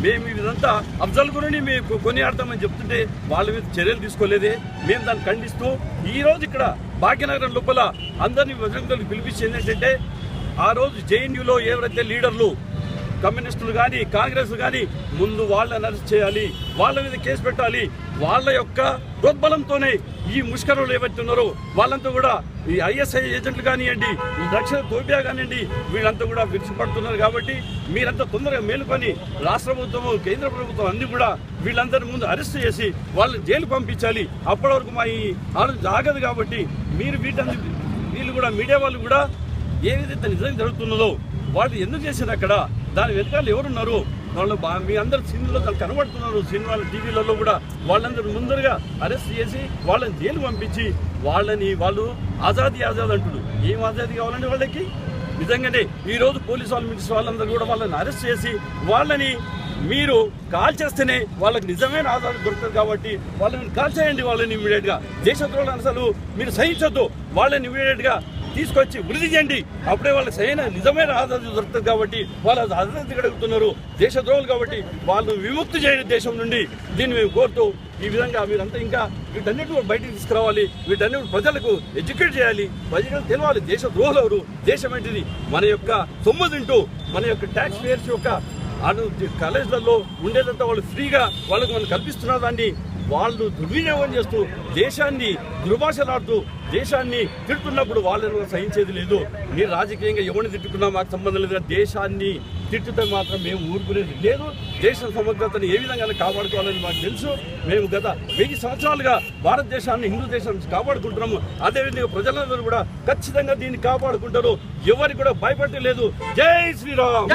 మేము ఇదంతా అఫ్జల్ గురిని మేము కొనియాడతామని చెప్తుంటే వాళ్ళ మీద చర్యలు తీసుకోలేదే. మేము దాన్ని ఖండిస్తూ ఈరోజు ఇక్కడ భాగ్యనగరం లోపల అందరినీ విజయంతో పిలిపించింది ఏంటంటే, ఆ రోజు జేఎన్యూలో ఎవరైతే లీడర్లు కమ్యూనిస్టులు కానీ కాంగ్రెస్ కానీ ముందు వాళ్ళని అరెస్ట్ చేయాలి, వాళ్ళ మీద కేసు పెట్టాలి. వాళ్ళ యొక్క ప్రోద్బలంతోనే ఈ ముష్కరులు ఏవైతే ఉన్నారో వాళ్ళంతా కూడా ఈ ఐఎస్ఐ ఏజెంట్లు కానివ్వండి, ఈ దక్షిణ తోపియా కానివ్వండి, వీళ్ళంతా కూడా విడిచిపడుతున్నారు. కాబట్టి మీరంతా తొందరగా మేలుకొని రాష్ట్ర ప్రభుత్వం కేంద్ర ప్రభుత్వం అన్ని కూడా వీళ్ళందరి ముందు అరెస్ట్ చేసి వాళ్ళని జైలు పంపించాలి. అప్పటి వరకు మా ఈ ఆలోచన ఆగదు. కాబట్టి మీరు వీళ్ళు కూడా మీడియా వాళ్ళు కూడా ఏ విధంగా నిజంగా జరుగుతున్నదో వాళ్ళు ఎందుకు చేశారు, అక్కడ దాని వెనకాల ఎవరున్నారు, వాళ్ళు మీ అందరు సినిమాలో దాన్ని కనబడుతున్నారు. సినిమాలు టీవీలలో కూడా వాళ్ళందరూ ముందరగా అరెస్ట్ చేసి వాళ్ళని జైలు పంపించి వాళ్ళు ఆజాదీ అంటున్నారు. ఏం ఆజాదీ కావాలండి వాళ్ళకి? నిజంగానే ఈరోజు పోలీసు వాళ్ళు మినిస్టర్ వాళ్ళందరూ కూడా వాళ్ళని అరెస్ట్ చేసి వాళ్ళని మీరు కాల్ చేస్తేనే వాళ్ళకి నిజమైన ఆధారం దొరుకుతుంది. కాబట్టి వాళ్ళని కాల్ చేయండి. వాళ్ళని ఇమీడియట్గా దేశద్రోహులను అసలు మీరు సహించొద్దు. వాళ్ళని ఇమీడియట్గా తీసుకొచ్చి వృద్ధి చేయండి. అప్పుడే వాళ్ళకి సరైన నిజమైన ఆధారం దొరుకుతుంది. కాబట్టి వాళ్ళు ఆధారం అడుగుతున్నారు దేశద్రోహులు. కాబట్టి వాళ్ళు విముక్తి చేయండి దేశం నుండి. దీన్ని మేము కోరుతూ ఈ విధంగా మీరంతా ఇంకా వీటన్నిటి కూడా బయటికి తీసుకురావాలి. వీటన్నిటి ప్రజలకు ఎడ్యుకేట్ చేయాలి. ప్రజలకు తెలవాలి దేశద్రోహులు ఎవరు, దేశం ఏంటిది. మన యొక్క సొమ్ము తింటూ మన యొక్క ట్యాక్స్ పేయర్స్ యొక్క కాలేజీలలో ఉండేదంతా వాళ్ళు ఫ్రీగా వాళ్ళకు మనం కల్పిస్తున్న దాన్ని వాళ్ళు దుర్వినియోగం చేస్తూ దేశాన్ని దుర్భాషలాడుతూ దేశాన్ని తిడుతున్నప్పుడు వాళ్ళని సహించేది లేదు. మీరు రాజకీయంగా ఎవరిని తిట్టుకున్నా మాకు సంబంధం లేదు. దేశాన్ని తిట్టుతే మాత్రం మేము ఊరుకునేది లేదు. దేశ సమగ్రతను ఏ విధంగా కాపాడుకోవాలని మాకు తెలుసు. మేము గత 1000 సంవత్సరాలుగా భారతదేశాన్ని హిందూ దేశాన్ని కాపాడుకుంటున్నాము. అదేవిధంగా ప్రజలందరూ కూడా ఖచ్చితంగా దీన్ని కాపాడుకుంటారు. ఎవరికి కూడా భయపడలేదు. జై శ్రీరామ్.